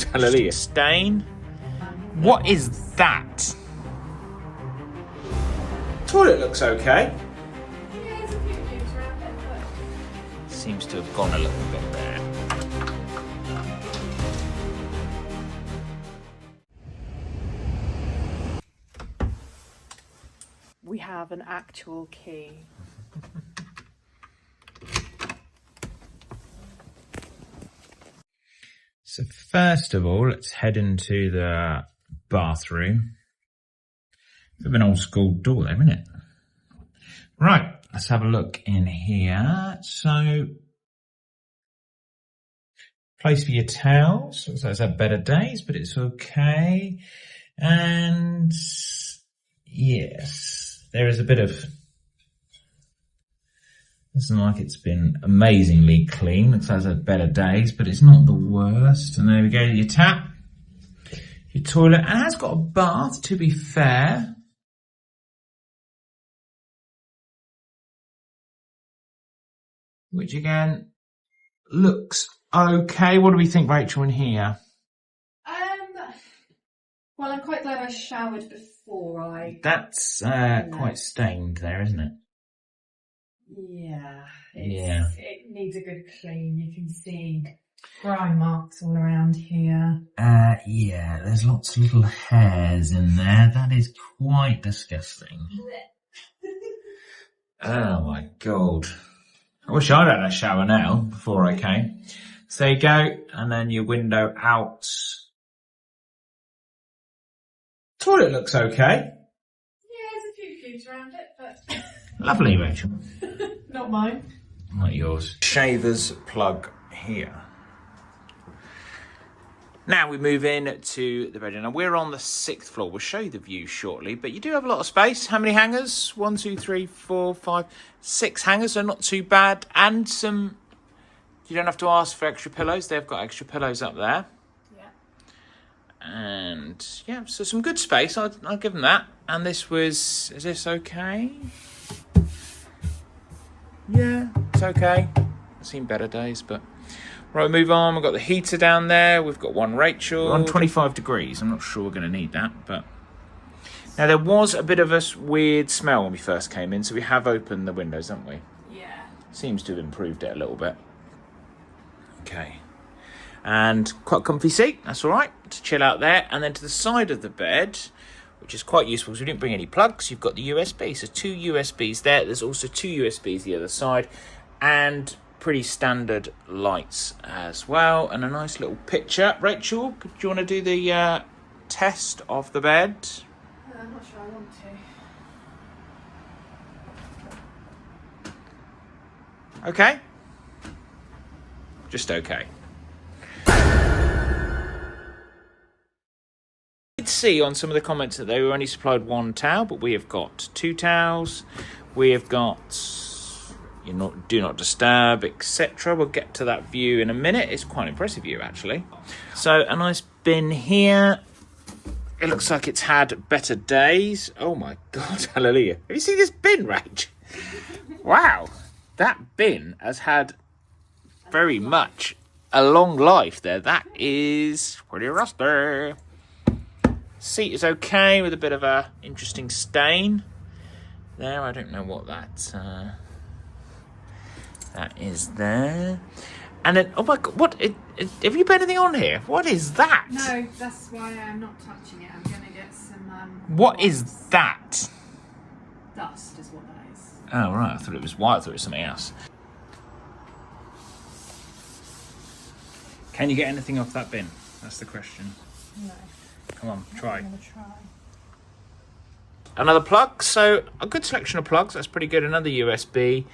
God, hallelujah. Stain. What is that? Toilet looks okay. Yeah, there's a few views around it, but... Seems to have gone a little bit there. We have an actual key. So first of all, let's head into the bathroom. Bit of an old school door there, isn't it? Right, let's have a look in here. So, place for your towels. Looks like it's had better days, but it's okay. And yes, there is a bit of... Doesn't like it's been amazingly clean. Looks like it's had better days, but it's not the worst. And there we go, your tap, your toilet. And it has got a bath, to be fair. Which again, looks okay. What do we think, Rachel, in here? Well, I'm quite glad I showered before I... That's quite stained there, isn't it? Yeah. Yeah. It needs a good clean. You can see grime marks all around here. Yeah, there's lots of little hairs in there. That is quite disgusting. Oh my God. I wish I'd had a shower now before I came. So there you go, and then your window out. Toilet looks okay. Yeah, there's a few views around it, but... Lovely, Rachel. Not mine. Not yours. Shaver's plug here. Now we move in to the bedroom. Now we're on the 6th floor. We'll show you the view shortly, but you do have a lot of space. How many hangers? 1, 2, 3, 4, 5, 6 hangers, so not too bad. And some, you don't have to ask for extra pillows. They've got extra pillows up there. Yeah. And yeah, so some good space. I'll give them that. And this was, is this okay? Yeah, it's okay. I've seen better days, but... Right, move on. We've got the heater down there. We've got one Rachel. We're on 25 degrees. I'm not sure we're going to need that, but... Now, there was a bit of a weird smell when we first came in, so we have opened the windows, haven't we? Yeah. Seems to have improved it a little bit. Okay. And quite a comfy seat. That's all right. To chill out there. And then to the side of the bed, which is quite useful because we didn't bring any plugs. You've got the USB. So 2 USBs there. There's also 2 USBs the other side. And... pretty standard lights as well, and a nice little picture. Rachel, do you want to do the test of the bed? I'm not sure I want to. Okay. Just okay. I did see on some of the comments that they were only supplied 1 towel, but we have got 2 towels. We have got... do not disturb, etc. We'll get to that view in a minute. It's quite an impressive view, actually. So a nice bin here. It looks like it's had better days. Oh my God, hallelujah. Have you seen this bin, Rach? Wow, that bin has had very much a long life there. That is pretty rusty. Seat is okay with a bit of a interesting stain there. I don't know what that is there. And then, oh my God, what? Have you put anything on here? What is that? No, that's why I'm not touching it. I'm going to get some... What is that? Dust is what that is. Oh, right. I thought it was white. I thought it was something else. Can you get anything off that bin? That's the question. No. Come on, try. I'm going to try. Another plug. So, a good selection of plugs. That's pretty good. Another USB.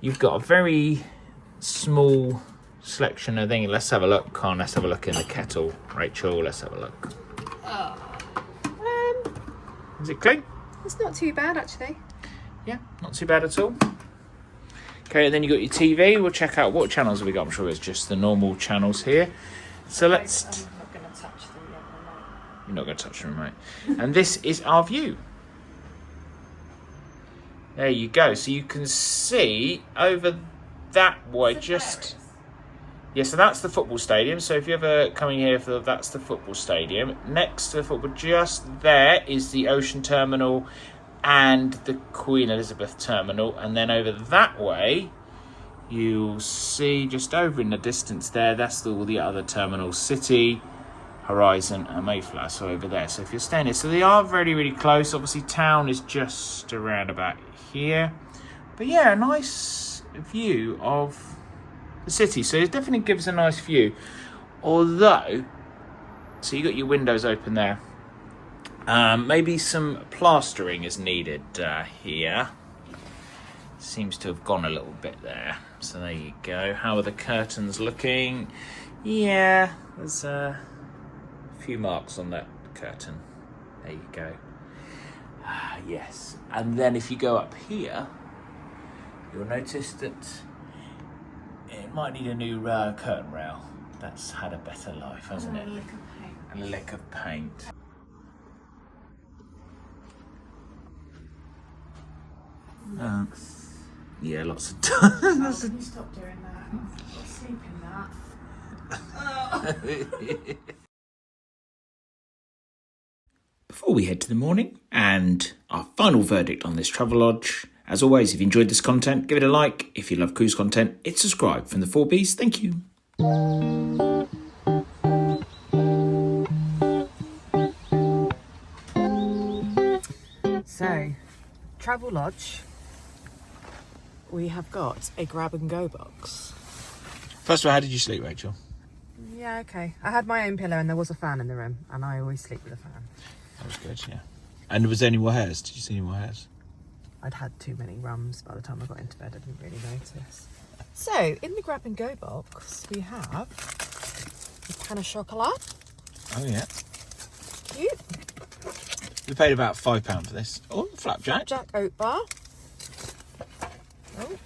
You've got a very small selection of things. Let's have a look. Let's have a look in the kettle. Rachel, let's have a look. Is it clean? It's not too bad, actually. Yeah, not too bad at all. Okay, and then you've got your TV. We'll check out what channels have we got. I'm sure it's just the normal channels here. So let's... I'm not going to touch the remote. You're not going to touch the remote. And this is our view. There you go. So you can see over that way, just... Yeah, so that's the football stadium. So if you're ever coming here, that's the football stadium. Next to the football, just there, is the Ocean Terminal and the Queen Elizabeth Terminal. And then over that way, you'll see just over in the distance there, that's all the other terminals, City, Horizon and Mayflower, so over there. So if you're staying here, so they are very, really close. Obviously, town is just around about here. But yeah, a nice view of the city. So it definitely gives a nice view. Although, so you got your windows open there. Maybe some plastering is needed here. Seems to have gone a little bit there. So there you go. How are the curtains looking? Yeah, there's a few marks on that curtain. There you go. Yes. And then if you go up here, you'll notice that it might need a new curtain rail. That's had a better life, hasn't it? A lick of paint. A lick of paint. Yeah, lots of time. Can you stop doing that? I'll sleep in that. Before we head to the morning and our final verdict on this Travelodge, as always, if you enjoyed this content, give it a like. If you love cruise content, hit subscribe. From the 4Bs, thank you. So, Travelodge, we have got a grab and go box. First of all, how did you sleep, Rachel? Yeah, okay. I had my own pillow and there was a fan in the room, and I always sleep with a fan. That was good, yeah. And was there any more hairs? Did you see any more hairs? I'd had too many rums by the time I got into bed. I didn't really notice. So, in the grab and go box, we have a pan of chocolat. Oh, yeah. Cute. We paid about £5 for this. Oh, flapjack. Jack oat bar. Oh.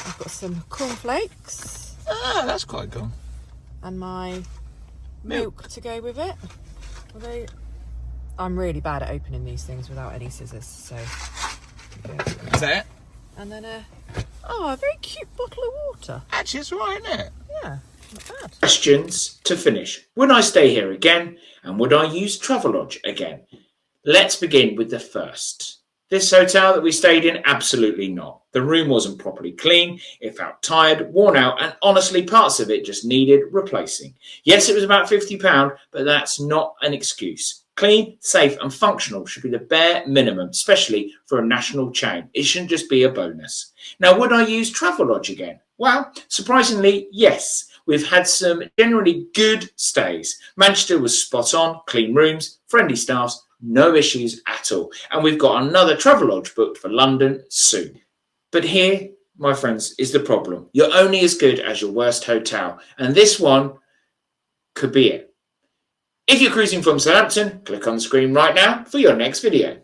I've got some cornflakes. Ah, that's quite cool. And my milk to go with it. Although I'm really bad at opening these things without any scissors, so yeah. Is that it? And then a very cute bottle of water. Actually, it's right, isn't it? Yeah, not bad. Questions to finish. Would I stay here again? And would I use Travelodge again? Let's begin with the first. This hotel that we stayed in, absolutely not. The room wasn't properly clean, it felt tired, worn out, and honestly parts of it just needed replacing. Yes, it was about £50, but that's not an excuse. Clean, safe and functional should be the bare minimum, especially for a national chain. It shouldn't just be a bonus. Now, would I use Travelodge again? Well, surprisingly, yes. We've had some generally good stays. Manchester was spot on, clean rooms, friendly staffs, no issues at all. And we've got another Travelodge booked for London soon. But here, my friends, is the problem. You're only as good as your worst hotel. And this one could be it. If you're cruising from Southampton, click on the screen right now for your next video.